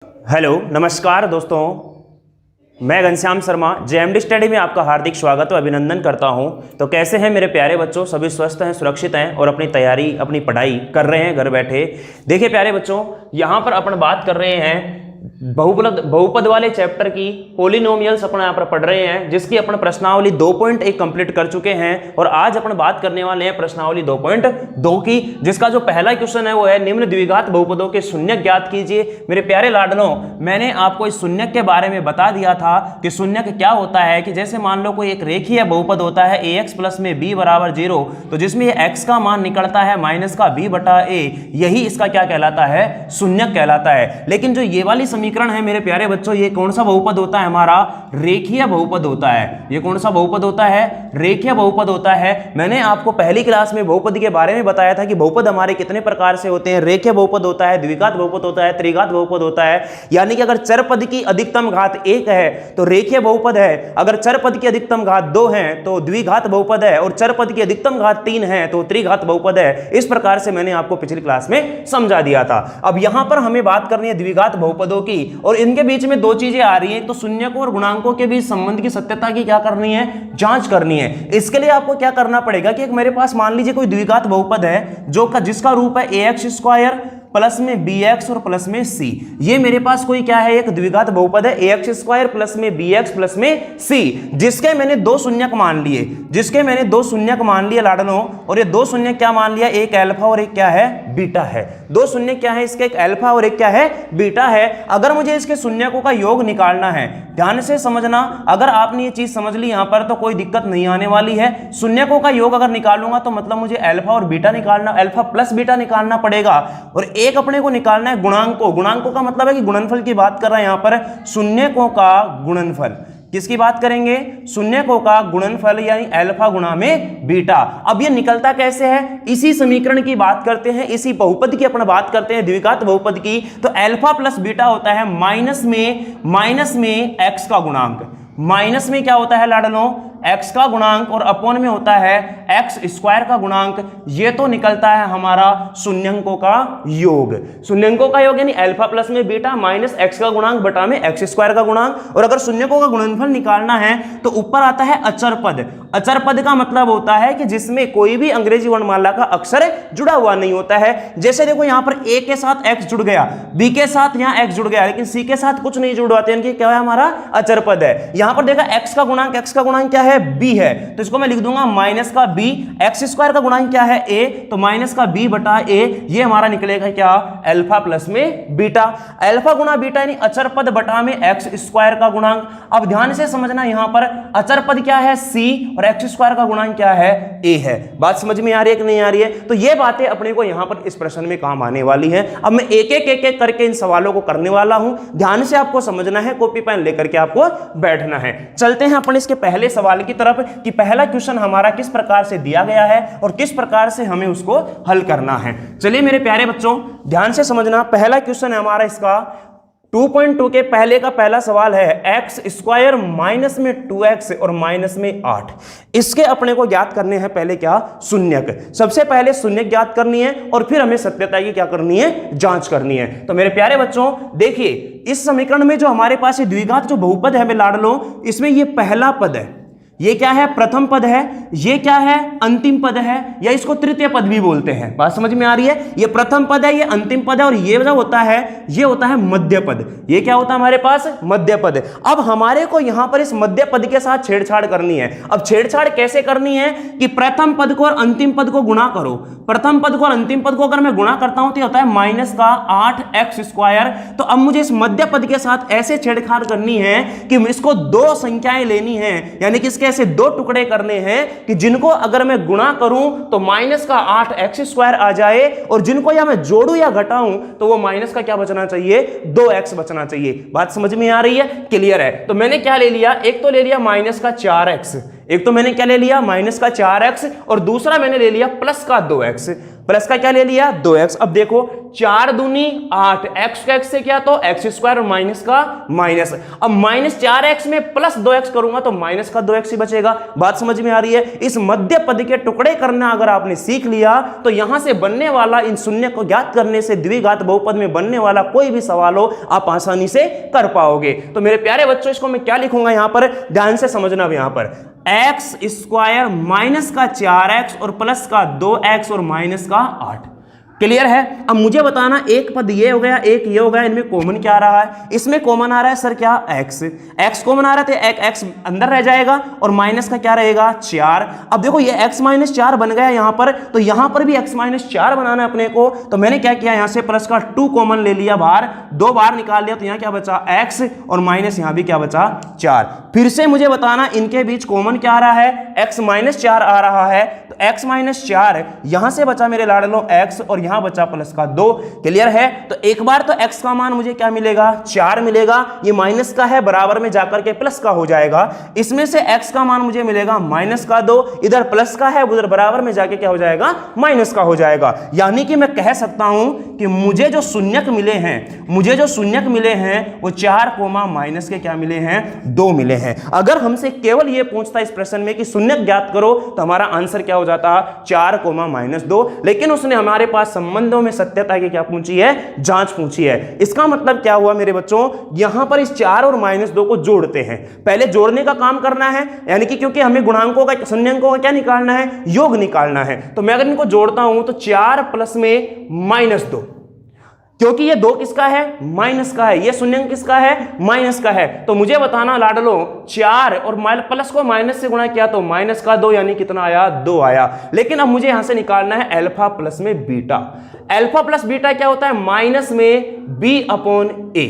Hello नमस्कार दोस्तों, मैं घनश्याम शर्मा जेएमडी स्टडी में आपका हार्दिक स्वागत और अभिनंदन करता हूं। तो कैसे हैं मेरे प्यारे बच्चों, सभी स्वस्थ हैं, सुरक्षित हैं और अपनी तैयारी अपनी पढ़ाई कर रहे हैं घर बैठे। देखिए प्यारे बच्चों, यहां पर अपन बात कर रहे हैं बहुपद वाले चैप्टर की पॉलिनोमियल्स अपन यहाँ पर पढ़ रहे हैं, जिसकी अपन प्रश्नावली 2.1 कंप्लीट कर चुके हैं और आज अपन बात करने वाले हैं प्रश्नावली 2.2 की, जिसका जो पहला क्वेश्चन है वो है निम्न द्विघात बहुपदों के शून्यक ज्ञात कीजिए। मेरे प्यारे लाडलों, मैंने आपको इस शून्यक के बारे में बता दिया था कि शून्यक क्या होता है। कि जैसे मान लो कोई एक रेखीय बहुपद होता है ax प्लस में b बराबर 0, तो जिसमें x का मान निकलता है माइनस का b बटा a, यही इसका क्या कहलाता है, शून्यक कहलाता है। लेकिन जो ये वाली समीकरण है मेरे प्यारे बच्चों, ये कौन सा बहुपद होता है, हमारा रेखीय बहुपद होता है। ये कौन सा बहुपद होता है, रेखीय बहुपद होता है। मैंने आपको पहली क्लास में बहुपद के बारे में बताया था कि बहुपद हमारे कितने प्रकार से होते हैं। रेखीय बहुपद होता है, द्विघात बहुपद होता है, त्रिघात बहुपद होता है। यानी कि अगर चर पद की अधिकतम घात 1 है तो रेखीय बहुपद है, अगर चर पद की अधिकतम घात 2 है तो द्विघात बहुपद है, और चर पद की अधिकतम घात 3 है तो त्रिघात बहुपद है। इस प्रकार से मैंने आपको पिछली क्लास में समझा दिया था। अब यहां पर हमें बात करनी है द्विघात बहुपदों की, और इनके बीच में दो चीजें आ रही हैं। तो शून्यकों और गुणांकों के बीच संबंध की सत्यता की क्या करनी है, जांच करनी है। इसके लिए आपको क्या करना पड़ेगा कि एक मेरे पास मान लीजिए कोई द्विघात बहुपद है जिसका रूप है ax स्क्वायर प्लस में bx और प्लस में c। ये मेरे पास कोई क्या है, एक द्विघात बहुपद है ax स्क्वायर प्लस में bx प्लस में c, जिसके मैंने दो शून्यक मान लिए लाडनों। और ये दो शून्यक क्या मान लिया, एक अल्फा और एक क्या है, बीटा है। दो शून्यक क्या है इसके, एक अल्फा और एक क्या है, बीटा है। अगर मुझे इसके शून्यकों का योग निकालना है, ध्यान से समझना, अगर आपने ये चीज समझ ली यहां पर तो कोई दिक्कत नहीं आने वाली है। शून्यकों का योग अगर निकालूंगा तो मतलब मुझे अल्फा और बीटा निकालना, अल्फा प्लस बीटा निकालना पड़ेगा। और एक अपने को निकालना है गुणांकों का मतलब है कि गुणनफल की बात कर रहे हैं यहां पर, शून्यकों का गुणनफल। किसकी बात करेंगे, शून्यकों का गुणनफल, यानी अल्फा गुणा में बीटा। अब ये निकलता कैसे है, इसी समीकरण की बात करते हैं, इसी बहुपद की अपन बात करते हैं, द्विघात बहुपद की। तो अल्फा प्लस बीटा होता है माइनस में एक्स का गुणांक। माइनस में क्या होता है लाडलों, x का गुणांक, और अपोन में होता है x स्क्वायर का गुणांक। ये तो निकलता है हमारा शून्यकों का योग। शून्यकों का योग यानी अल्फा प्लस में बीटा माइनस x का गुणांक बटा में x स्क्वायर का गुणांक। और अगर शून्यकों का गुणनफल निकालना है तो ऊपर आता है अचर पद। अचर पद का मतलब होता है कि जिसमें कोई भी अंग्रेजी वर्णमाला का अक्षर जुड़ा हुआ नहीं होता है। जैसे देखो यहां पर a के साथ x जुड़ गया, b के साथ यहां x जुड़ गया, लेकिन c के साथ कुछ नहीं जुड़ रहा, यानी क्या है, हमारा अचर पद है। यहां पर देखा x का गुणांक क्या है, b है, तो इसको मैं लिख दूंगा माइनस का b। x स्क्वायर का गुणांक क्या है, a, तो माइनस का b बटा a, ये हमारा निकलेगा क्या, अल्फा प्लस में बीटा। अल्फा गुणा बीटा यानी अचर पद बटा में x स्क्वायर का गुणांक। अब ध्यान से समझना, यहां पर अचर पद क्या है, c, और x स्क्वायर का गुणांक क्या है, a है। बात समझ में आ रही है कि नहीं आ रही है? तो ये बातें अपने को यहां पर इस प्रश्न में काम आने वाली हैं। अब मैं एक एक करके इन सवालों को करने वाला हूं, ध्यान से आपको समझना है, कॉपी पेन लेकर के आपको बैठना है। चलते हैं अपन इसके पहले सवाल की तरफ कि पहला क्वेश्चन हमारा किस प्रकार से दिया गया है और किस प्रकार से हमें उसको हल करना है। चलिए मेरे प्यारे बच्चों, ध्यान से समझना, पहला क्वेश्चन है हमारा इसका 2.2 के पहले का पहला सवाल है x स्क्वायर माइनस में 2x और माइनस में 8। इसके अपने को ज्ञात करने हैं पहले क्या, शून्यक। सबसे पहले शून्यक ज्ञात करनी है और फिर हमें सत्यता की क्या करनी है, जांच करनी है। तो मेरे प्यारे बच्चों देखिए, इस समीकरण में जो हमारे पास द्विघात जो बहुपद है लाडलो, इसमें ये पहला पद है, ये क्या है, प्रथम पद है, ये क्या है, अंतिम पद है, या इसको तृतीय पद भी बोलते हैं। बात समझ में आ रही है? ये प्रथम पद है, ये अंतिम पद है, और ये जो होता है ये होता है मध्य पद। ये क्या होता है हमारे पास, मध्य पद। अब हमारे को यहां पर इस मध्य पद के साथ छेड़छाड़ करनी है। अब छेड़छाड़ कैसे करनी है कि प्रथम पद को और अंतिम पद को गुणा करो। प्रथम पद को और अंतिम पद को अगर मैं गुणा करता हूं तो होता है माइनस का 8x स्क्वायर। तो अब मुझे इस मध्य पद के साथ ऐसे छेड़छाड़ करनी है कि इसको दो संख्याएं लेनी है, यानी कि इसके ऐसे दो टुकड़े करने हैं कि जिनको अगर मैं गुणा करूं तो माइनस का 8x स्क्वायर आ जाए, और जिनको या मैं जोड़ू या घटाऊं तो वो माइनस का क्या बचना चाहिए, 2x बचना चाहिए। बात समझ में आ रही है, क्लियर है? तो मैंने क्या ले लिया, एक तो ले लिया माइनस का 4x, एक तो मैंने क्या ले लिया, माइनस का 4x, और दूसरा मैंने ले लिया प्लस का 2x। प्लस का क्या ले लिया 2x। अब देखो 4 दूनी 8, x का x से क्या तो x स्क्वायर और माइनस का माइनस। अब -4x में प्लस 2x करूंगा तो माइनस का 2x ही बचेगा। बात समझ में आ रही है? इस मध्य पद के टुकड़े करना अगर आपने सीख लिया तो यहां से बनने वाला इन शून्य को ज्ञात करने से द्विघात बहुपद में बनने वाला कोई भी सवाल हो आप आसानी से कर पाओगे। तो मेरे प्यारे बच्चों इसको मैं क्या लिखूंगा यहां पर, ध्यान से समझना। अब यहां पर x स्क्वायर माइनस का 4x और प्लस का 2x और माइनस का 8। क्लियर है? अब मुझे बताना एक पद ये हो गया, एक ये हो गया, इनमें कॉमन क्या आ रहा है? इसमें कॉमन आ रहा है सर क्या x कॉमन आ रहा है तो एक x अंदर रह जाएगा और माइनस का क्या रहेगा 4। अब देखो ये x माइनस 4 बन गया यहां पर, तो यहां पर भी x माइनस 4 बनाना है अपने को। तो मैंने क्या किया, यहां से प्लस का 2 कॉमन ले लिया बाहर, 2 बाहर निकाल लिया, तो यहां क्या बचा x और माइनस यहां भी क्या बचा 4। फिर से मुझे बताना इनके बीच कॉमन क्या आ रहा है, x माइनस 4 आ रहा है, तो x माइनस 4 यहां से बचा मेरे लाडलो x और यहां बचा प्लस का 2। क्लियर है? तो एक बार तो x का मान मुझे क्या मिलेगा 4 मिलेगा, ये माइनस का है बराबर में जाकर के प्लस का हो जाएगा। इसमें से x का मान मुझे मिलेगा माइनस का 2, इधर प्लस का है उधर बराबर में जाके क्या हो जाएगा माइनस का हो जाएगा। यानी कि मैं कह सकता हूं कि मुझे जो शून्यक मिले हैं वो 4 कोमा माइनस के क्या मिले हैं 2 मिले हैं। अगर हमसे केवल ये पूछता इस प्रश्न में कि शून्यक ज्ञात करो तो हमारा आंसर क्या हो जाता 4 कोमा माइनस 2, लेकिन उसने हमारे पास संबंधों में सत्यता की क्या पूछी है, जांच पूछी है। इसका मतलब क्या हुआ मेरे बच्चों, यहां पर इस 4 और माइनस 2 को जोड़ते हैं। पहले जोड़ने का काम करना है, यानी कि क्योंकि हमें गुणांकों का शून्यंकों का क्या निकालना है, योग निकालना है। तो मैं अगर इनको जोड़ता हूं तो 4 प्लस में -2, क्योंकि ये 2 किसका है माइनस का है, ये शून्यंक किसका है माइनस का है। तो मुझे बताना लाडलो 4 और प्लस को माइनस से गुणा किया तो माइनस का 2, यानी कितना आया 2 आया। लेकिन अब मुझे यहां से निकालना है अल्फा प्लस में बीटा। अल्फा प्लस बीटा क्या होता है, माइनस में b/a।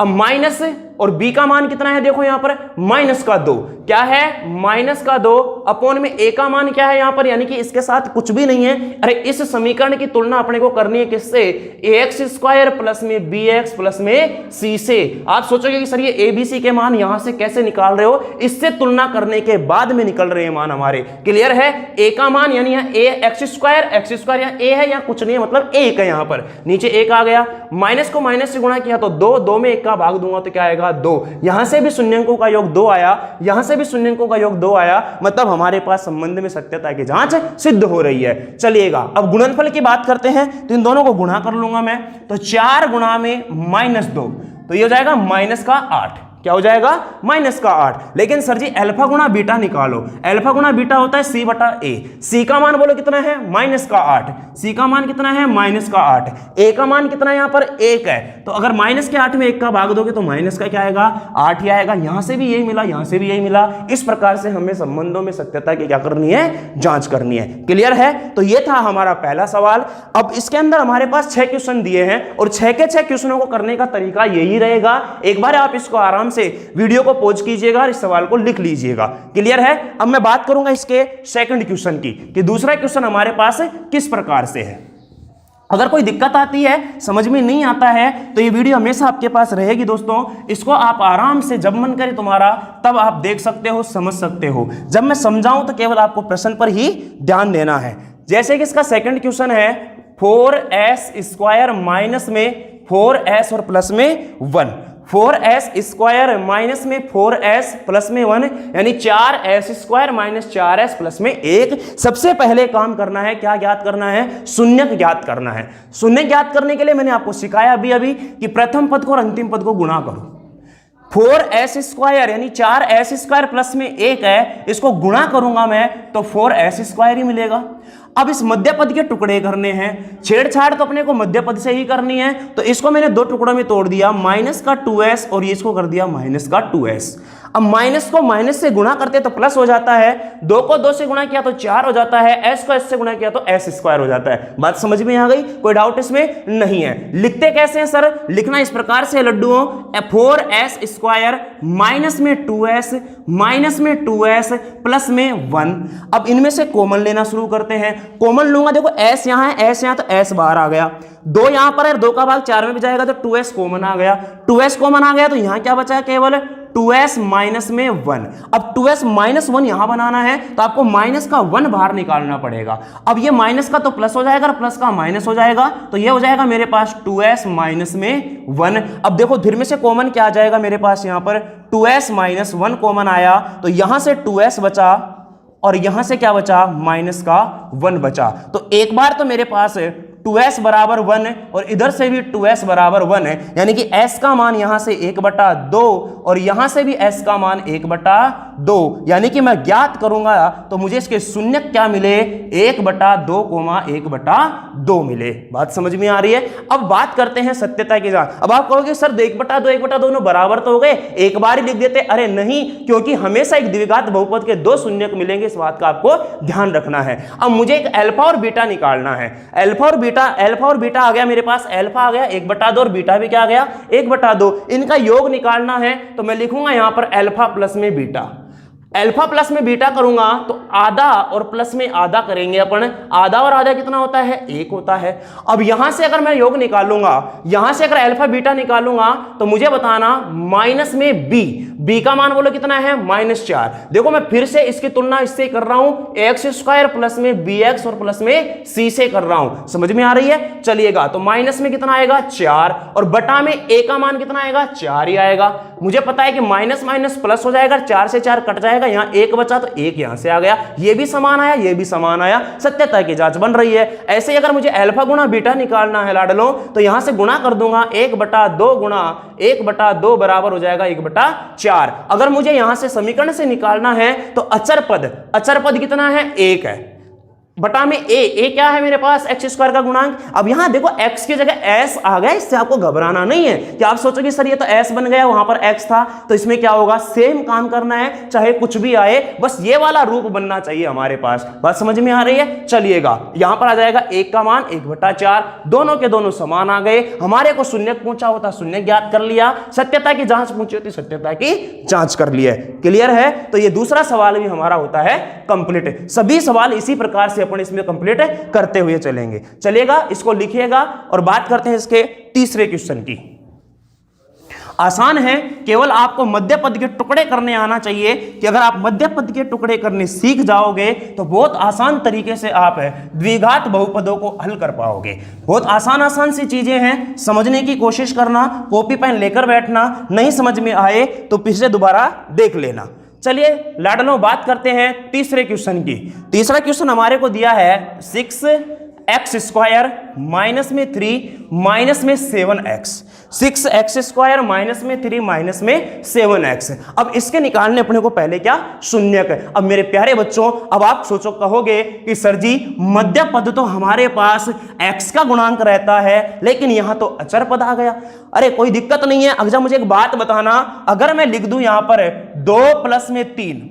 अब माइनस और b का मान कितना है, देखो यहां पर माइनस का 2 क्या है, माइनस का 2 अपॉन में a का मान क्या है यहां पर, यानी कि इसके साथ कुछ भी नहीं है। अरे इस समीकरण की तुलना अपने को करनी है किससे, ax स्क्वायर प्लस में bx प्लस में c से। आप सोचोगे कि सर ये a b c के मान यहां से कैसे निकाल रहे हो, इससे तुलना करने के बाद में निकल रहे हैं मान हमारे। क्लियर है? a का मान यानी यहाँ x स्क्वायर यहाँ a है, यहाँ कुछ नहीं है, मतलब 1 है, यहां पर नीचे 1 आ गया। माइनस को माइनस से गुणा किया तो 2 में 1 का भाग दूंगा तो क्या आएगा 2। यहां से भी शून्यंकों का योग 2 आया, यहां से भी शून्यंकों का योग 2 आया, मतलब हमारे पास संबंध में सत्यता की जांच सिद्ध हो रही है। चलिएगा अब गुणनफल की बात करते हैं, तो इन दोनों को गुणा कर लूंगा मैं, तो 4 गुणा में -2 तो ये हो जाएगा माइनस का 8। क्या हो जाएगा माइनस का 8। लेकिन सर जी अल्फा गुणा बीटा निकालो, अल्फा गुणा बीटा होता है c/a। c का मान बोलो कितना है माइनस का 8, c का मान कितना है माइनस का 8, a का मान कितना है यहां पर 1 है। तो अगर माइनस के 8 में 1 का भाग दोगे तो माइनस का क्या आएगा 8 ही आएगा। यहां से भी यही मिला, यहां से भी यही मिला। इस प्रकार से हमें संबंधों में सत्यता की क्या करनी है, जांच करनी है। क्लियर है? तो ये था हमारा पहला सवाल। अब इसके अंदर हमारे पास 6 क्वेश्चन दिए हैं और 6 के 6 क्वेश्चनों को करने का तरीका यही रहेगा। एक बार आप इसको आराम से वीडियो को पॉज कीजिएगा और इस सवाल को लिख लीजिएगा। क्लियर है? अब मैं बात करूंगा इसके सेकंड क्वेश्चन की, कि दूसरा क्वेश्चन हमारे पास किस प्रकार से है। अगर कोई दिक्कत आती है, समझ में नहीं आता है, तो ये वीडियो हमेशा आपके पास रहेगी दोस्तों। इसको आप आराम से जब मन करे तुम्हारा तब आप देख सकते हो, समझ सकते हो। जब मैं समझाऊं तो केवल आपको प्रश्न पर ही ध्यान देना है। जैसे कि इसका सेकंड क्वेश्चन है 4s स्क्वायर माइनस में 4s और प्लस में 1, 4s स्क्वायर माइनस में 4s प्लस में 1, यानी 4s square minus 4s plus में 1। सबसे पहले काम करना है, क्या ज्ञात करना है, शून्यक ज्ञात करना है। शून्यक ज्ञात करने के लिए मैंने आपको सिखाया अभी कि प्रथम पद को और अंतिम पद को गुणा करो। 4s स्क्वायर यानी 4s स्क्वायर प्लस में 1 है, इसको गुणा करूंगा मैं तो 4s स्क्वायर ही मिलेगा। अब इस मध्य पद के टुकड़े करने हैं, छेड़छाड़ तो अपने को मध्य पद से ही करनी है, तो इसको मैंने 2 टुकड़ों में तोड़ दिया, माइनस का 2s और इसको कर दिया माइनस का 2s। अब माइनस को माइनस से गुणा करते तो प्लस हो जाता है, 2 को 2 से गुणा किया तो 4 हो जाता है, s को s से गुणा किया तो s स्क्वायर हो जाता है। बात समझ में आ गई? कोई डाउट इसमें नहीं है। लिखते कैसे हैं सर? लिखना इस प्रकार से लड्डुओं, 4s स्क्वायर माइनस में 2s प्लस में 1। अब इनमें से कॉमन लेना शुरू करते हैं। कॉमन लूंगा, देखो s यहां है, s यहां, तो s बाहर आ गया, 2 यहां पर है, 2 का भाग 4 में भी जाएगा तो 2s कॉमन आ गया, 2s कॉमन आ गया तो यहां क्या बचा, केवल 2s माइनस में 1। अब 2s माइनस 1 यहां बनाना है तो आपको माइनस का 1 बाहर निकालना पड़ेगा। अब ये माइनस का तो प्लस हो जाएगा और प्लस का माइनस हो जाएगा, तो ये हो जाएगा मेरे पास 2s माइनस में 1। अब देखो धीरे में से कॉमन क्या आ जाएगा मेरे पास, यहां पर 2s माइनस 1 कॉमन आया, तो यहां से 2s बचा और यहां से क्या बचा, माइनस का 1 बचा। तो एक बार तो मेरे पास 2s बराबर 1 और इधर से भी 2s बराबर 1 है, यानी कि s का मान यहां से 1/2 और यहां से भी s का मान 1/2, यानी कि मैं ज्ञात करूंगा तो मुझे इसके शून्य क्या मिले, 1/2, 1/2 मिले। बात समझ में आ रही है। अब बात करते हैं सत्यता की जांच। अब आप कहोगे सर 1/2 1/2 दोनों बराबर तो हो गए, एक बार ही लिख देते। अरे नहीं, क्योंकि हमेशा एक द्विघात बहुपद के 2 शून्य मिलेंगे, इस बात का आपको ध्यान रखना है। अब मुझे एक अल्फा और बीटा निकालना है। अल्फा और बीटा आ गया मेरे पास, अल्फा आ गया 1/2 और बीटा भी क्या आ गया 1/2। इनका योग निकालना है तो मैं लिखूंगा यहां पर अल्फा प्लस में बीटा। अल्फा प्लस में बीटा करूंगा तो आधा और प्लस में आधा करेंगे अपन। आधा और आधा कितना होता है, 1 होता है। अब यहां से अगर मैं योग निकालूंगा, यहां से अगर अल्फा बीटा निकालूंगा तो मुझे बताना माइनस में बी का मान बोलो कितना है, -4। देखो मैं फिर से इसकी तुलना इससे कर रहा हूं, x² प्लस में bx और प्लस में c से कर रहा हूं। समझ में आ रही है। चलिएगा तो माइनस में कितना आएगा 4 और बटा में a का मान कितना आएगा, 4 ही आएगा। मुझे पता है कि माइनस माइनस प्लस हो जाएगा, 4 से 4 कट जाएगा, यहां 1 बचा तो 1 यहां से आ गया, ये भी समान आया, ये भी समान आया। सत्यता की जांच बन रही है। ऐसे ही अगर मुझे अल्फा गुणा बीटा निकालना है लाडलो, तो यहां से गुणा कर दूंगा, 1/2 गुणा 1/2 बराबर हो जाएगा 1/4। अगर मुझे यहां से समीकरण से निकालना है तो अचर पद कितना है, 1 है, बटा में a क्या है मेरे पास, x² का गुणांक। अब यहां देखो x की जगह s आ गया, इससे आपको घबराना नहीं है कि आप सोचोगे सर ये तो s बन गया, वहां पर x था, तो इसमें क्या होगा, सेम काम करना है, चाहे कुछ भी आए, बस ये वाला रूप बनना चाहिए हमारे पास। बात समझ में आ रही है। चलिएगा यहां पर आ जाएगा 1 का मान 1/4, दोनों के दोनों समान आ गए। हमारे को शून्य पूछा होता, शून्य ज्ञात कर लिया। सत्यता की जांच पूछी होती, सत्यता की जांच कर लिया। क्लियर है। तो ये दूसरा सवाल भी हमारा होता है कंप्लीट। सभी सवाल इसी प्रकार से अपन इसमें कंप्लीट करते हुए चलेंगे। चलिएगा इसको लिखिएगा और बात करते हैं इसके तीसरे क्वेश्चन की। आसान है, केवल आपको मध्य पद के टुकड़े करने आना चाहिए कि अगर आप मध्य पद के टुकड़े करने सीख जाओगे तो बहुत आसान तरीके से आप द्विघात बहुपदों को हल कर पाओगे। बहुत आसान सी चीजें हैं, समझने की कोशिश करना, कॉपी पेन लेकर बैठना, नहीं समझ में आए तो फिर से दोबारा देख लेना। चलिए लाडलो बात करते हैं तीसरे क्वेश्चन की। तीसरा क्वेश्चन हमारे को दिया है 6x² माइनस में 3 माइनस में 7x। 6x² माइनस में 3 माइनस में 7x। अब इसके निकालने अपने को पहले क्या, शून्यक। अब मेरे प्यारे बच्चों, अब आप सोचो, कहोगे कि सर जी मध्य पद तो हमारे पास x का गुणांक रहता है, लेकिन यहां तो अचर पद आ गया। अरे कोई दिक्कत नहीं है। अगर मुझे एक बात बताना, अगर मैं लिख दूं यहां पर 2 + 3,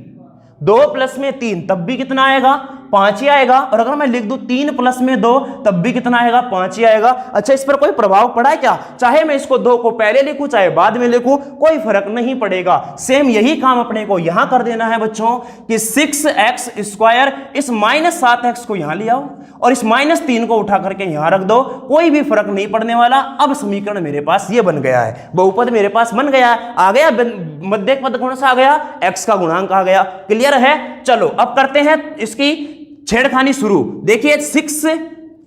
2 + 3 तब भी कितना आएगा, 5 ही आएगा। और अगर मैं लिख दूं 3 + 2 तब भी कितना आएगा, 5 ही आएगा। अच्छा, इस पर कोई प्रभाव पड़ा है क्या? चाहे मैं इसको 2 को पहले लिखूं चाहे बाद में लिखूं, कोई फर्क नहीं पड़ेगा। सेम यही काम अपने को यहां कर देना है बच्चों कि 6x² इस -7x को यहां ले आओ और इस -3 को उठा करके यहां रख दो, कोई भी फर्क नहीं पड़ने वाला। अब समीकरण मेरे पास ये बन गया है, बहुपद मेरे पास बन गया है। आ गया मध्य पद कौन सा आ गया, x का गुणांक आ गया। क्लियर है। चलो अब करते हैं इसकी छेड़खानी शुरू। देखिए 6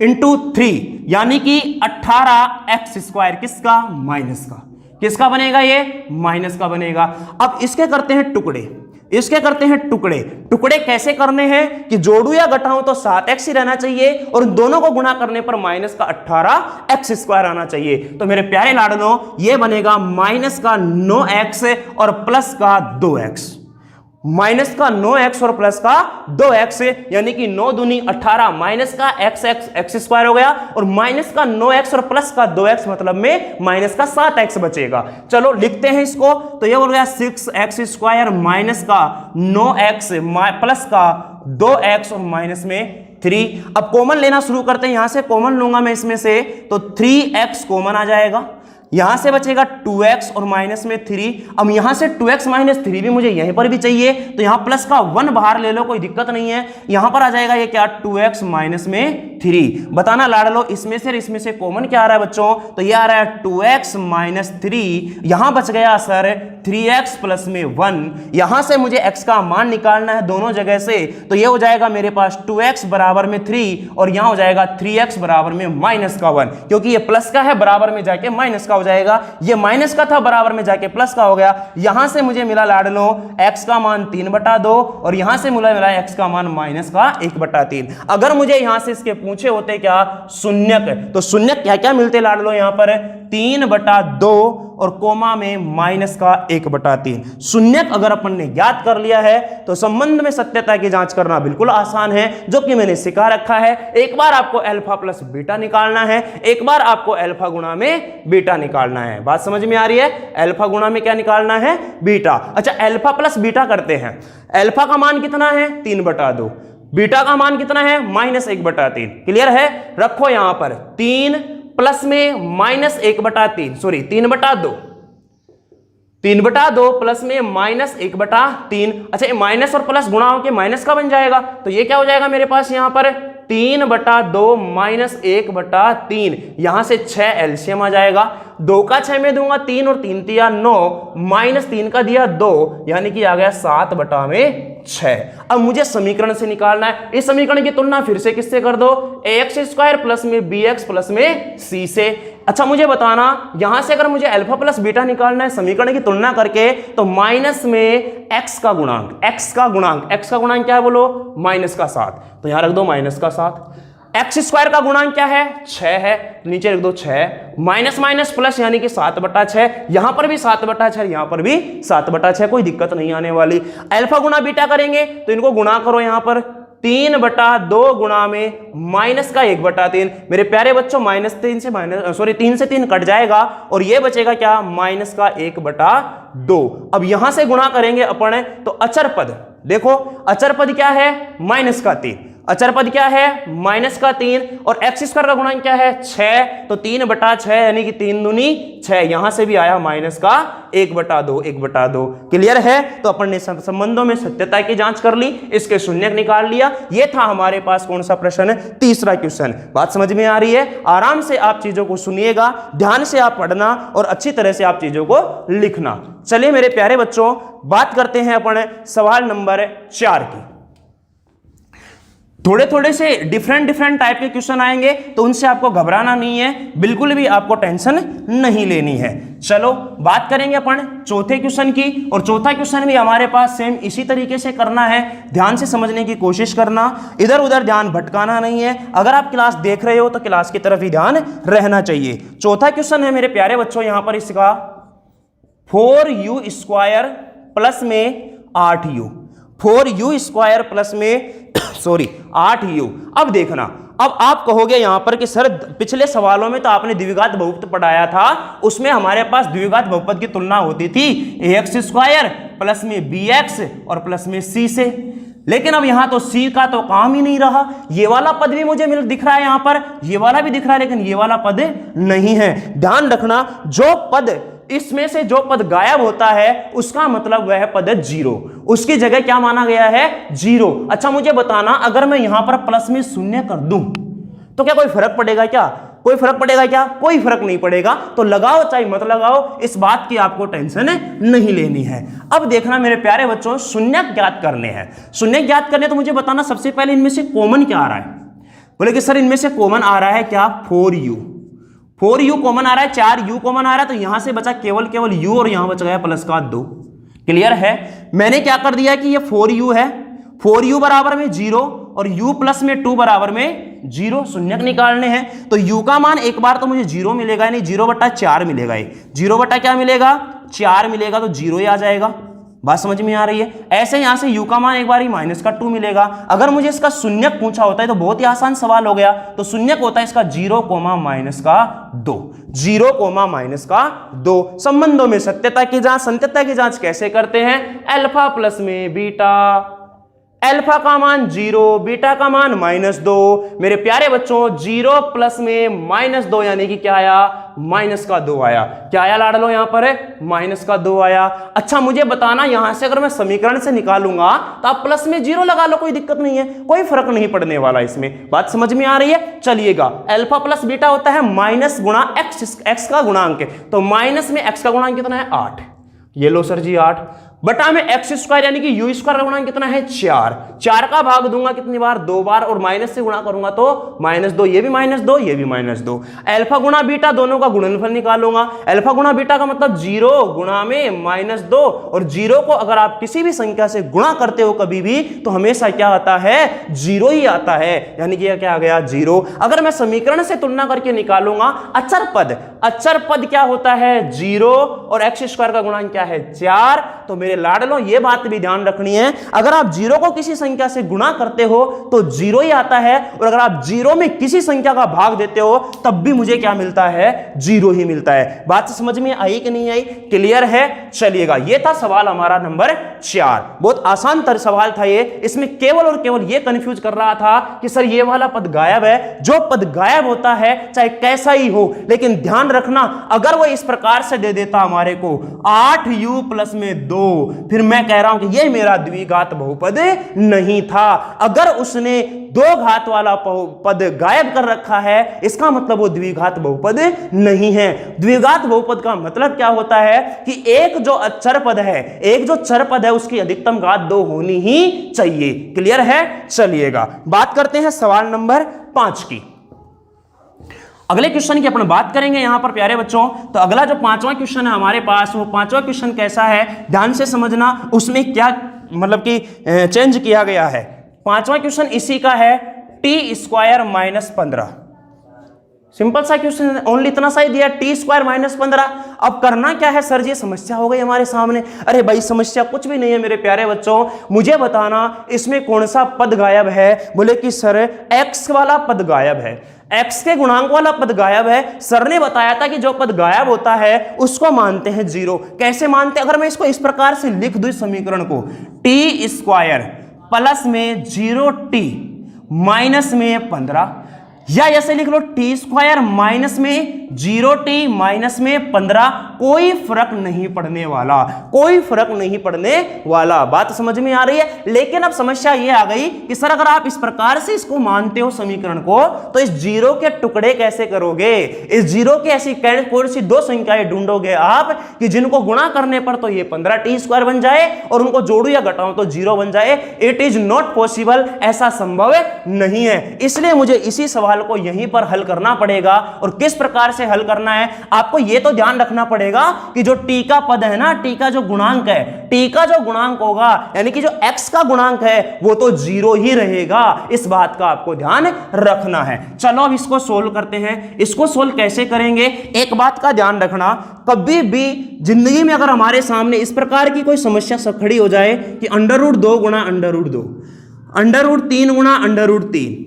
× 3 यानी कि 18x², किसका, माइनस का। किसका बनेगा ये, माइनस का बनेगा। अब इसके करते हैं टुकड़े, इसके करते हैं टुकड़े। टुकड़े कैसे करने हैं कि जोड़ू या घटाऊं तो 7x ही रहना चाहिए और दोनों को गुणा करने पर माइनस का 18x² आना चाहिए। तो मेरे प्यारे लाडलो ये बनेगा माइनस का 9x और प्लस का 2x। माइनस का 9x और प्लस का 2x, यानी कि 9 दूनी 18 माइनस का x² हो गया और माइनस का 9x और प्लस का 2x, मतलब में माइनस का 7x बचेगा। चलो लिखते हैं इसको। तो ये बोल गया 6x² माइनस का 9x प्लस का 2x और माइनस में 3। अब कॉमन लेना शुरू करते हैं। यहां से कॉमन लूंगा मैं इसमें से, तो 3x कॉमन आ जाएगा, यहां से बचेगा 2x और माइनस में 3। अब यहां से 2x - 3 भी मुझे यहीं पर भी चाहिए, तो यहां प्लस का 1 बाहर ले लो, कोई दिक्कत नहीं है। यहां पर आ जाएगा ये क्या, 2x - 3। बताना लाडलो इसमें से और इसमें से कॉमन क्या आ रहा है बच्चों, तो ये आ रहा है 2x माइनस 3, यहां बच गया सर 3x प्लस में 1। यहां से मुझे x का मान निकालना है दोनों जगह से, तो ये हो जाएगा मेरे पास 2x बराबर में 3 और यहां हो जाएगा 3x बराबर में माइनस का 1, क्योंकि ये प्लस का है बराबर में जाके माइनस का हो जाएगा, ये माइनस का था बराबर में जाके प्लस का हो गया। यहां से मुझे मिला लाडलो x का मान 3/2 और यहां से मिला x का मान माइनस का 1/3। अगर मुझे यहां से इसके पूछे होते क्या शून्यक, तो शून्यक क्या क्या मिलते लाडलो यहां पर 3/2 और कोमा में माइनस का 1/3। शून्यक अगर अपन ने ज्ञात कर लिया है तो संबंध में सत्यता की जांच करना बिल्कुल आसान है, जो कि मैंने सिखा रखा है। एक बार आपको अल्फा प्लस बीटा निकालना है, एक बार आपको अल्फा गुणा में बीटा निकालना है। बात समझ में आ रही है, अल्फा गुणा में क्या निकालना है, बीटा। अच्छा अल्फा प्लस बीटा करते हैं, अल्फा का मान कितना है 3/2, बीटा का मान कितना है माइनस 1/3। क्लियर है, रखो यहां पर 3 प्लस में माइनस 1/3, सॉरी 3/2, 3/2 प्लस में माइनस 1/3। अच्छा ये माइनस और प्लस गुणा होकर माइनस का बन जाएगा, तो ये क्या हो जाएगा मेरे पास यहां पर 3/2 माइनस 1/3। यहां से 6 एलसीएम आ जाएगा, 2 का 6 में दूंगा 3 और 3 दिया 9, माइनस 3 का दिया 2, यानी कि आ गया 7/6। अब मुझे समीकरण से निकालना है, इस समीकरण की तुलना फिर से किससे कर दो, ax² प्लस में bx प्लस में c से। अच्छा मुझे बताना यहां से अगर मुझे अल्फा प्लस बीटा निकालना है समीकरण की तुलना करके, तो माइनस में x का गुणांक, x का गुणांक क्या है बोलो, माइनस का 7, तो यहां रख दो माइनस का 7। x² का गुणांक क्या है 6 है, नीचे रख दो 6, माइनस माइनस प्लस यानी कि 7/6, यहां पर भी 7/6, यहां पर भी 7/6, कोई दिक्कत नहीं आने वाली। अल्फा गुणा बीटा करेंगे तो इनको गुणा करो, यहां पर 3/2 गुणा में माइनस का 1/3। मेरे प्यारे बच्चों तीन से 3 कट जाएगा और ये बचेगा क्या माइनस का 1/2। अब यहां से गुणा करेंगे अपन तो अचर पद, देखो अचर पद क्या है माइनस का 3, अचर पद क्या है माइनस का 3 और x² का गुणांक क्या है 6, तो 3/6 यानी कि 3 दूनी 6, यहां से भी आया माइनस का 1/2। क्लियर है, तो अपन ने संबंधों में सत्यता की जांच कर ली, इसके शून्यक निकाल लिया। ये था हमारे पास कौन सा प्रश्न, तीसरा क्वेश्चन। बात समझ में आ रही है, आराम से आप चीजों को सुनिएगा, ध्यान से आप पढ़ना और अच्छी तरह से आप चीजों को लिखना। चलिए मेरे प्यारे बच्चों बात करते हैं अपन सवाल नंबर 4 की। थोड़े थोड़े से डिफरेंट टाइप के क्वेश्चन आएंगे, तो उनसे आपको घबराना नहीं है, बिल्कुल भी आपको टेंशन नहीं लेनी है। चलो बात करेंगे अपन चौथे क्वेश्चन की, और चौथा क्वेश्चन भी हमारे पास सेम इसी तरीके से करना है। ध्यान से समझने की कोशिश करना, इधर उधर ध्यान भटकाना नहीं है। अगर आप क्लास देख रहे हो तो क्लास की तरफ ही ध्यान रहना चाहिए। चौथा क्वेश्चन है मेरे प्यारे बच्चों यहां पर इसका 4u² प्लस में 8u, 4u² प्लस में 8u। अब देखना, अब आप कहोगे यहां पर कि सर पिछले सवालों में तो आपने द्विघात बहुपद पढ़ाया था, उसमें हमारे पास द्विघात बहुपद की तुलना होती थी ax² प्लस में bx और प्लस में c से, लेकिन अब यहां तो c का तो काम ही नहीं रहा। ये वाला पद भी मुझे दिख रहा है, यहां पर ये वाला भी दिख रहा है, लेकिन ये वाला पद नहीं है। ध्यान रखना, जो पद इसमें से जो पद गायब होता है उसका मतलब वह पद 0, उसकी जगह क्या माना गया है 0। अच्छा मुझे बताना, अगर मैं यहां पर प्लस में 0 कर दूं तो क्या कोई फर्क पड़ेगा क्या, कोई फर्क पड़ेगा क्या, कोई फर्क नहीं पड़ेगा। तो लगाओ चाहे मत लगाओ, इस बात की आपको टेंशन नहीं लेनी है। अब देखना मेरे प्यारे बच्चों, शून्यक ज्ञात करने हैं। शून्यक ज्ञात करने तो मुझे बताना सबसे पहले इनमें से कॉमन क्या आ रहा है। बोले कि सर इनमें से कॉमन आ रहा है क्या 4u कॉमन आ रहा है, 4u कॉमन आ रहा है, तो यहां से बचा केवल u और यहां बच गया प्लस का 2। क्लियर है, मैंने क्या कर दिया कि ये 4u है, 4u बराबर में 0 और u प्लस में 2 बराबर में 0, शून्यक निकालने हैं। तो u का मान एक बार तो मुझे 0 मिलेगा, नहीं 0/4 मिलेगा, ये 0 क्या मिलेगा 4 मिलेगा, तो 0 ही आ जाएगा। बात समझ में आ रही है। ऐसे यहां से u का मान एक बार ही माइनस का 2 मिलेगा। अगर मुझे इसका शून्यक पूछा होता है तो बहुत ही आसान सवाल हो गया, तो शून्यक होता है इसका 0, माइनस का 2, 0, माइनस का 2। संबंधों में सत्यता की जांच कैसे करते हैं, अल्फा प्लस में बीटा, अल्फा का मान 0, बीटा का मान -2। मेरे प्यारे बच्चों 0 प्लस में -2 यानी कि क्या आया, -2 आया। क्या आया लाडलो, यहां पर है -2 आया। अच्छा मुझे बताना, यहां से अगर मैं समीकरण से निकालूंगा तो आप प्लस में 0 लगा लो, कोई दिक्कत नहीं है, कोई फर्क नहीं पड़ने वाला इसमें। बात समझ में आ रही है? चलिएगा, अल्फा प्लस बीटा होता है माइनस गुणा एक्स का गुणांक, तो माइनस में एक्स का गुणांक कितना है 8। ये लो सर जी 8 बटा में एक्स स्क्वायर यानी कि यू स्क्वायर का गुणांक कितना है 4। 4 का भाग दूंगा कितनी बार, 2 बार, और माइनस से गुणा करूंगा तो -2, ये भी -2, ये भी -2। अल्फा गुणा बीटा दोनों का गुणनफल निकालूंगा। अल्फा गुणा बीटा का मतलब 0 गुणा में -2, और 0 को अगर आप किसी भी संख्या से गुणा करते हो कभी भी तो हमेशा क्या आता है, 0 ही आता है, यानी कि क्या आ गया 0। अगर मैं समीकरण से तुलना करके निकालूंगा अचर पद, अचर पद क्या होता है 0, और एक्स स्क्वायर का गुणांक क्या है 4। तो मेरे लाडलो ये बात भी ध्यान रखनी है, अगर आप 0 को किसी संख्या से गुणा करते हो तो 0 ही आता है, और अगर आप 0 में किसी संख्या का भाग देते हो तब भी मुझे क्या मिलता है, 0 ही मिलता है। बात समझ में आई कि नहीं आई, क्लियर है? चलिएगा, ये था सवाल हमारा नंबर 4। बहुत आसान सवाल था ये, इसमें केवल और केवल ये कंफ्यूज कर रहा था कि सर ये वाला पद गायब है। जो पद गायब होता है चाहे कैसा ही हो, लेकिन ध्यान रखना अगर वो इस प्रकार से दे देता हमारे को 8u प्लस में 2, फिर मैं कह रहा हूं कि ये मेरा द्विघात बहुपद नहीं था। अगर उसने 2 घात वाला पद गायब कर रखा है इसका मतलब वो द्विघात बहुपद नहीं है। द्विघात बहुपद का मतलब क्या होता है कि एक जो अचर पद है, एक जो चर पद है उसकी अधिकतम घात 2 होनी ही चाहिए। क्लियर है? चलिएगा, बात करते हैं सवाल नंबर 5 की। अगले क्वेश्चन की अपन बात करेंगे यहां पर प्यारे बच्चों। तो अगला जो 5वां क्वेश्चन है हमारे पास, वो 5वां क्वेश्चन कैसा है ध्यान से समझना, उसमें क्या मतलब कि चेंज किया गया है। 5वां क्वेश्चन इसी का है, टी स्क्वायर -15। सिंपल सा क्वेश्चन, ओनली इतना सा ही दिया, टी स्क्वायर -15। अब करना क्या है सर जी, समस्या हो गई हमारे सामने। अरे भाई समस्या कुछ भी नहीं है मेरे प्यारे बच्चों, मुझे बताना इसमें कौन सा पद गायब है। बोले कि सर एक्स वाला पद गायब है, एक्स के गुणांक वाला पद गायब है। सर ने बताया था कि जो पद गायब होता है उसको मानते हैं 0। कैसे मानते हैं, अगर मैं इसको इस प्रकार से लिख दूं इस समीकरण को, टी स्क्वायर प्लस में 0t माइनस में 15, या ऐसे लिख लो टी स्क्वायर माइनस में 0t माइनस में 15, कोई फर्क नहीं पड़ने वाला, कोई फर्क नहीं पड़ने वाला। बात समझ में आ रही है? लेकिन अब समस्या ये आ गई कि सर अगर आप इस प्रकार से इसको मानते हो समीकरण को, तो इस 0 के टुकड़े कैसे करोगे? इस 0 की ऐसी कौन सी 2 संख्याएं ढूंढोगे आप कि जिनको गुणा करने पर तो ये 15t स्क्वायर बन जाए और उनको जोड़ू या घटाऊं तो 0 बन जाए? इट इज नॉट पॉसिबल, ऐसा संभव नहीं है। इसलिए मुझे इसी सवाल को यहीं पर हल करना पड़ेगा। और किस प्रकार से हल करना है आपको ये तो ध्यान रखना पड़ेगा कि जो टी का पद है ना, टी का जो गुणांक है, टी का जो गुणांक होगा यानी कि जो एक्स का गुणांक है वो तो 0 ही रहेगा। इस बात का आपको ध्यान रखना है। चलो अब इसको सोल्व करते हैं। इसको सोल्व कैसे करेंगे, एक बात का ध्यान रखना, कभी भी जिंदगी में अगर हमारे सामने इस प्रकार की कोई समस्या खड़ी हो जाए कि √2 गुणा √2, √3 गुणा √3,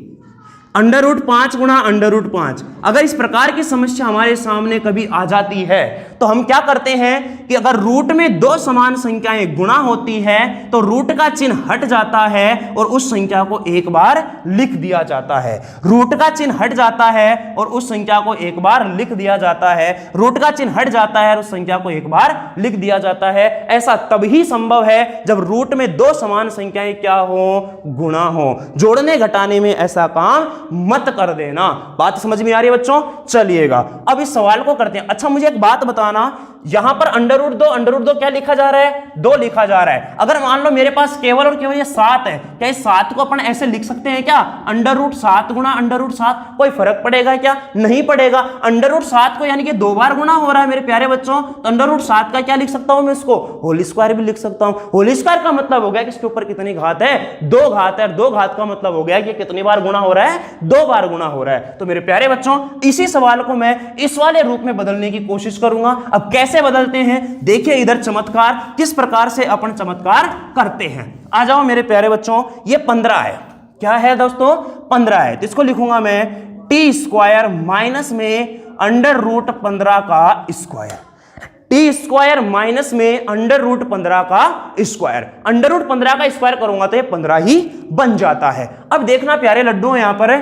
√5 गुणा √5, अगर इस प्रकार की समस्या हमारे सामने कभी आ जाती है तो हम क्या करते हैं कि अगर रूट में 2 समान संख्याएं गुणा होती है तो रूट का चिन्ह हट जाता है और उस संख्या को एक बार लिख दिया जाता है। रूट का चिन्ह हट जाता है और उस संख्या को एक बार लिख दिया जाता है। रूट का चिन्ह हट जाता है और उस संख्या को एक बार लिख दिया जाता है। ऐसा तभी संभव है जब रूट में 2 समान संख्याएं क्या हो, गुणा हो। जोड़ने घटाने में ऐसा काम मत कर देना। बात समझ में आ रही है बच्चों? चलिएगा अब इस सवाल को करते हैं। अच्छा मुझे एक बात बताना, यहां पर √2 क्या लिखा जा रहा है, 2 लिखा जा रहा है। अगर मान लो मेरे पास केवल और केवल ये 7 है, क्या इस 7 को अपन ऐसे लिख सकते हैं क्या, √7 गुणा √7? कोई फर्क पड़ेगा क्या? नहीं पड़ेगा। √7 को यानी कि 2 बार गुणा हो रहा है मेरे प्यारे बच्चों, तो √7 का क्या लिख सकता हूं मैं, इसको होल स्क्वायर भी लिख सकता हूं। होल स्क्वायर का मतलब हो गया कि इसके ऊपर कितनी घात है, 2 घात है। 2 घात का मतलब हो गया कि कितनी बार गुणा हो रहा है, 2 बार गुणा हो रहा है। तो मेरे प्यारे बच्चों इसी सवाल को मैं इस वाले रूप में बदलने की कोशिश करूंगा। अब कैसे बदलते हैं देखिए इधर चमत्कार, किस प्रकार से अपन चमत्कार करते हैं। आ जाओ मेरे प्यारे बच्चों, ये 15 है। क्या है दोस्तों? 15 है। तो इसको लिखूंगा मैं टी स्क्वायर माइनस में √15 का स्क्वायर। टी स्क्वायर माइनस में अंडर रूट 15 का स्क्वायर, अंडर रूट 15 का स्क्वायर करूंगा तो ये 15 ही बन जाता है। अब देखना प्यारे लड्डू, यहां पर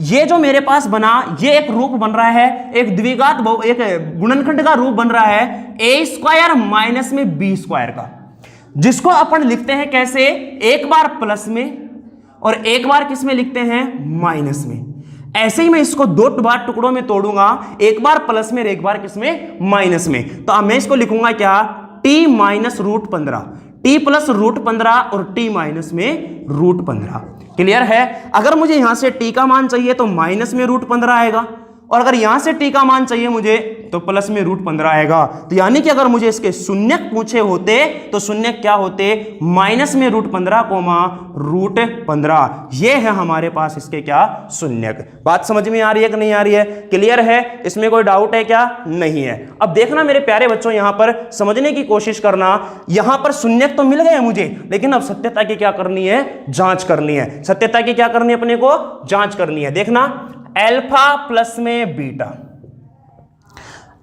ये जो मेरे पास बना ये एक रूप बन रहा है, एक द्विघात एक गुणनखंड का रूप बन रहा है ए स्क्वायर माइनस में बी स्क्वायर का, जिसको अपन लिखते हैं कैसे, एक बार प्लस में और एक बार किस में लिखते हैं, माइनस में। ऐसे ही मैं इसको दो बार टुकड़ों में तोड़ूंगा, एक बार प्लस में और एक बार किसमें, माइनस में। तो अब मैं इसको लिखूंगा क्या, T minus root 15, T plus root 15 और टी माइनस में रूट 15। क्लियर है। अगर मुझे यहां से टी का मान चाहिए तो माइनस में रूट 15 आएगा, और अगर यहां से टी का मान चाहिए मुझे तो प्लस में रूट 15 आएगा। तो यानी कि अगर मुझे इसके शून्यक पूछे होते तो शून्यक क्या होते, माइनस में रूट 15 कोमा रूट 15। ये है हमारे पास इसके क्या, शून्यक। बात समझ में आ रही है कि नहीं आ रही है, क्लियर है, इसमें कोई डाउट है क्या, नहीं है। अब देखना मेरे प्यारे बच्चों, यहां पर समझने की कोशिश करना, यहां पर शून्यक तो मिल गए मुझे, लेकिन अब सत्यता की क्या करनी है, जांच करनी है। सत्यता की क्या करनी है, अपने को जांच करनी है। देखना अल्फा प्लस में बीटा,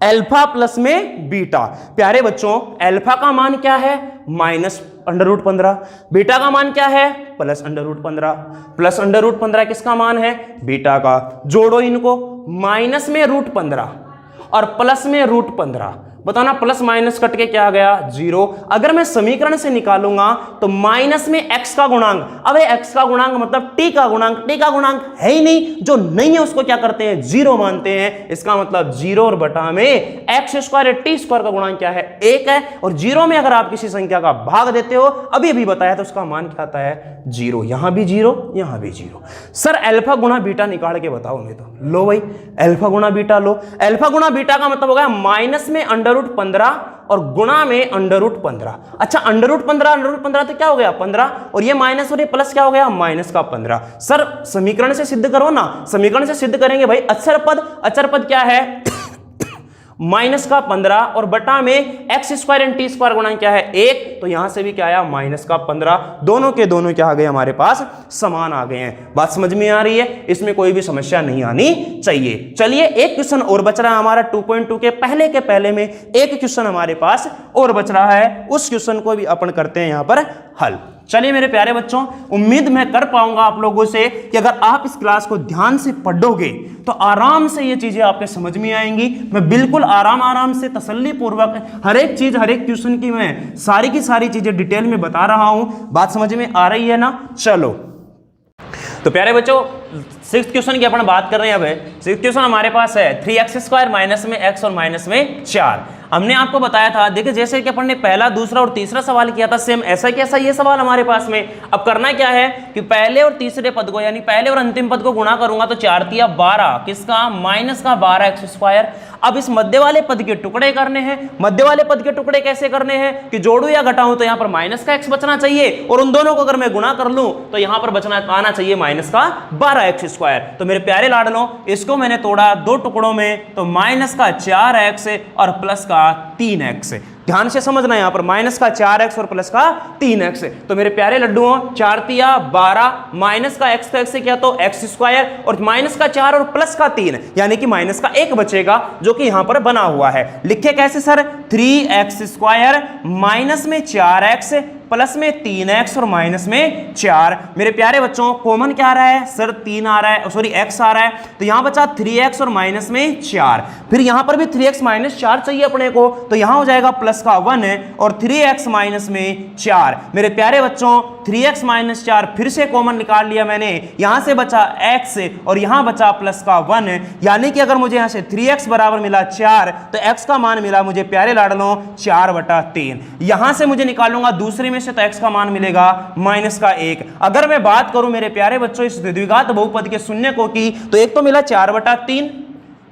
अल्फा प्लस में बीटा। प्यारे बच्चों अल्फा का मान क्या है, माइनस अंडर रूट 15, बीटा का मान क्या है, plus under root 15। Plus under root 15 किसका मान है, बीटा का। जोड़ो इनको, माइनस में रूट 15 और प्लस में रूट 15। बताना प्लस माइनस कट के क्या आ गया, 0। अगर मैं समीकरण से निकालूंगा तो माइनस में x का गुणांक, अब x का गुणांक मतलब t का गुणांक, t का गुणांक है ही नहीं, जो नहीं है उसको क्या करते हैं, 0 मानते हैं। इसका मतलब 0 और बटा में x स्क्वायर टी स्क्वायर का गुणांक क्या है, 1 है। और 0 में अगर आप किसी संख्या का भाग देते हो, अभी अभी बताया तो उसका मान क्या आता है, 0। यहां भी 0, यहां भी 0। सर अल्फा गुणा बीटा निकाल के बताओ। नहीं तो लो भाई, अल्फा गुणा बीटा लो। अल्फा गुणा बीटा का मतलब होगा माइनस में अंडर रूट 15 और गुणा में अंडर रूट 15। अच्छा अंडर रूट 15 तो क्या हो गया, 15, और ये माइनस और ये प्लस क्या हो गया, माइनस का 15। सर समीकरण से सिद्ध करो ना, समीकरण से सिद्ध करेंगे भाई। अचर पद क्या है, माइनस का 15 और बटा में x square and T square गुणा क्या है, 1। तो यहां से भी क्या आया, माइनस का 15। दोनों के दोनों क्या आ गए, हमारे पास समान आ गए हैं। बात समझ में आ रही है, इसमें कोई भी समस्या नहीं आनी चाहिए। चलिए एक क्वेश्चन और बच रहा है हमारा 2.2 के पहले में एक क्वेश्चन हमारे पास और बच रहा है, उस क्वेश्चन को भी अपन करते हैं यहां पर हल। चलिए मेरे प्यारे बच्चों, उम्मीद मैं कर पाऊंगा आप लोगों से कि अगर आप इस क्लास को ध्यान से पढ़ोगे तो आराम से ये चीजें आपके समझ में आएंगी। मैं बिल्कुल आराम से तसल्ली पूर्वक हर एक चीज, हर एक ट्यूशन की मैं सारी की सारी चीजें डिटेल में बता रहा हूं। बात समझ में आ रही है ना। चलो तो प्यारे बच्चों, 6th क्वेश्चन की अपन बात कर रहे हैं। अब 6th क्वेश्चन हमारे पास है 3x स्क्वायर माइनस में x और माइनस में 4। हमने आपको बताया था, देखिए जैसे कि अपन ने पहला, दूसरा और तीसरा सवाल किया था, सेम ऐसा कैसा ये सवाल हमारे पास में। अब करना क्या है कि पहले और तीसरे पद को, यानी पहले और अंतिम पद को गुणा करूंगा तो 4 तिया 12, किसका, माइनस का 12x स्क्वायर। अब इस मध्य वाले पद के टुकड़े करने हैं। मध्य वाले पद के टुकड़े कैसे करने हैं कि जोड़ू या घटाऊं तो यहां पर माइनस का x बचना चाहिए, और उन दोनों को अगर मैं गुणा कर लूं तो यहां पर बचना आना चाहिए माइनस का 12x स्क्वायर। तो मेरे प्यारे लाडलों, इसको मैंने तोड़ा दो टुकड़ों में, तो माइनस का 4x और प्लस का 3x। ध्यान से समझना, यहां पर माइनस का 4x और प्लस का 3x। तो मेरे प्यारे लड्डुओं, 4 तिया 12, माइनस का x तो x से क्या, तो x स्क्वायर, और माइनस का 4 और प्लस का 3, यानी कि माइनस का 1 बचेगा, जो कि यहां पर बना हुआ है। लिखे कैसे सर, 3x स्क्वायर माइनस में 4x प्लस में 3x और माइनस में 4। मेरे प्यारे बच्चों, कॉमन क्या आ रहा है सर, 3 आ रहा है, सॉरी x आ रहा है, तो यहां बचा 3x और माइनस में 4। फिर यहां पर भी 3x माइनस 4 चाहिए अपने को, तो यहां हो जाएगा प्लस का 1 और 3x माइनस में 4। मेरे प्यारे बच्चों, 3x माइनस 4 फिर से कॉमन निकाल लिया मैंने, यहां से बचा x और यहां बचा प्लस का 1, यानी कि अगर मुझे यहां से 3x बराबर मिला 4, तो x का मान मिला मुझे प्यारे लाडलों 4/3। यहां से मुझे निकालूंगा दूसरे में से, तो x का मान मिलेगा माइनस का 1। अगर मैं बात करूं मेरे प्यारे बच्चों इस द्विघात बहुपद के शून्यकों की, तो एक तो मिला 4/3,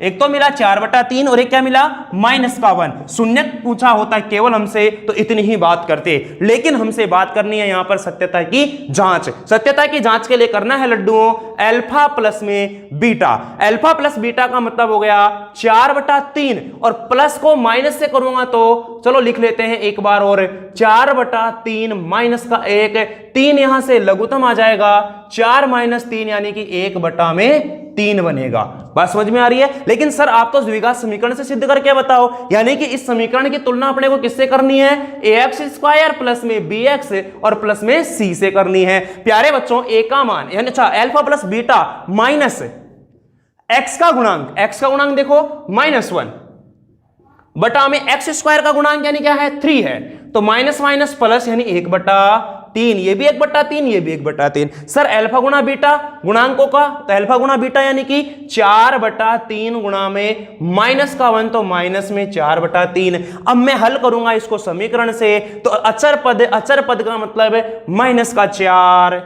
एक तो मिला 4/3 और एक क्या मिला, माइनस का 1। शून्य पूछा होता केवल हमसे तो इतनी ही बात करते, लेकिन हमसे बात करनी है यहां पर सत्यता की जांच। सत्यता की जांच के लिए करना है लड्डुओं, अल्फा प्लस में बीटा। अल्फा प्लस बीटा का मतलब हो गया 4/3, और प्लस को माइनस से करूंगा तो चलो लिख लेते हैं एक बार और, 4/3 माइनस का 1, 3 यहां से लघुत्तम आ जाएगा, 4 - 3 यानी कि 1/3। 3 बनेगा। बात समझ में आ रही है? लेकिन सर आप तो द्विघात समीकरण से सिद्ध करके बताओ, यानी कि इस समीकरण की तुलना अपने को किससे करनी है? ax स्क्वायर प्लस में bx और प्लस में c से करनी है। प्यारे बच्चों a का मान यानी अच्छा alpha plus beta minus x का गुणांक देखो -1 बटा में x स्क्वायर का गुणांक यानी क्या है? 3 है। तो माइनस माइनस प्लस यानी 1/3, ये भी 1/3, ये भी 1/3। सर अल्फा गुणा बीटा गुणांकों का, तो अल्फा गुणा बीटा यानी कि 4/3 गुणा में -1 तो माइनस में 4/3। अब मैं हल करूंगा इसको समीकरण से, तो अचर पद का मतलब है -4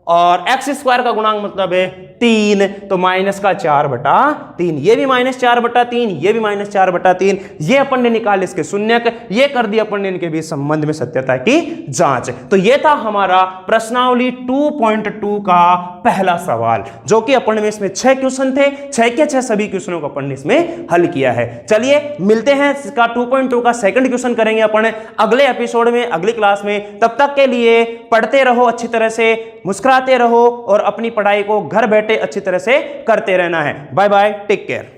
और x स्क्वायर का गुणांक मतलब है 3, तो -4/3, ये भी -4/3, ये भी -4/3। ये अपन ने निकाल इसके शून्यक, ये कर दिया अपन ने इनके बीच संबंध में सत्यता की जांच। तो ये था हमारा प्रश्नावली 2.2 का पहला सवाल, जो कि अपन में इसमें 6 क्वेश्चन थे, 6 के 6 सभी क्वेश्चनों को अपन ने इसमें हल किया है। चलिए मिलते हैं, इसका 2.2 का सेकंड क्वेश्चन करेंगे अपन अगले एपिसोड में, अगली क्लास में। तब तक के लिए पढ़ते रहो अच्छी तरह से, मुस्कुराते रहो और अपनी पढ़ाई को घर बैठे अच्छी तरह से करते रहना है। Bye bye, take care.